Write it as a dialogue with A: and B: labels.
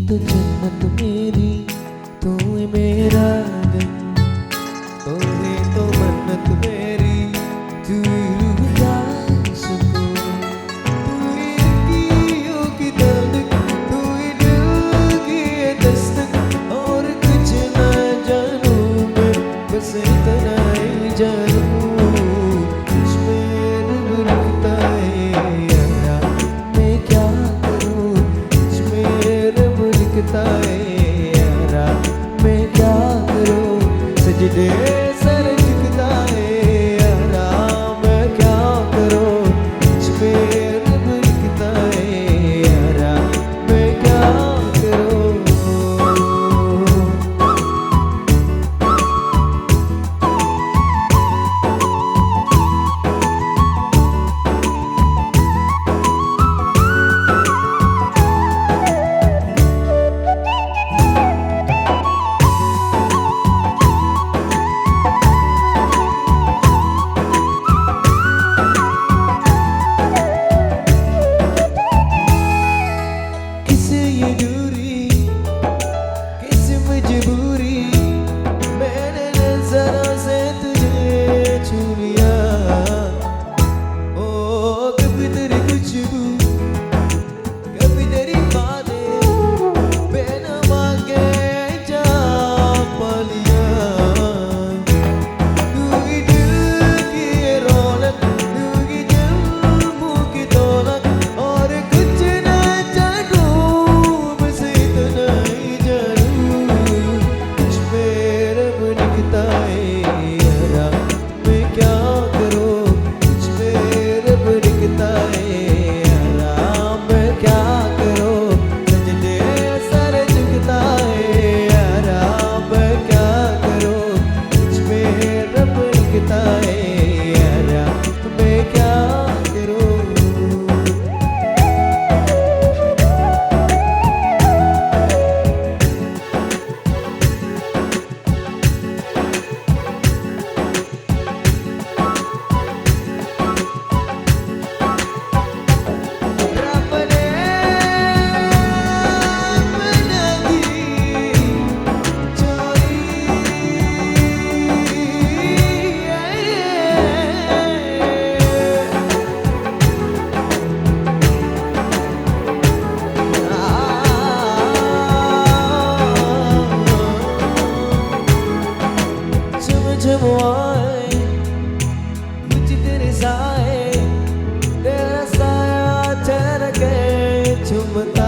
A: तो जन्नत मेरी, तू ही मेरा दिल, तू ही तो मन्नत मेरी, तू ही रूह का सुकून, तू ही अखियों की धड़क, तू ही दिल की ये दस्तक। और कुछ न जानूं मैं, बस इतना ही जानूं सजदे सर झुकता है यारा, मैं क्या करूं तुझ पे रब लिखता है यारा, मैं क्या करूं। मुझे तेरे साए, तेरा साया ठहर के चुमता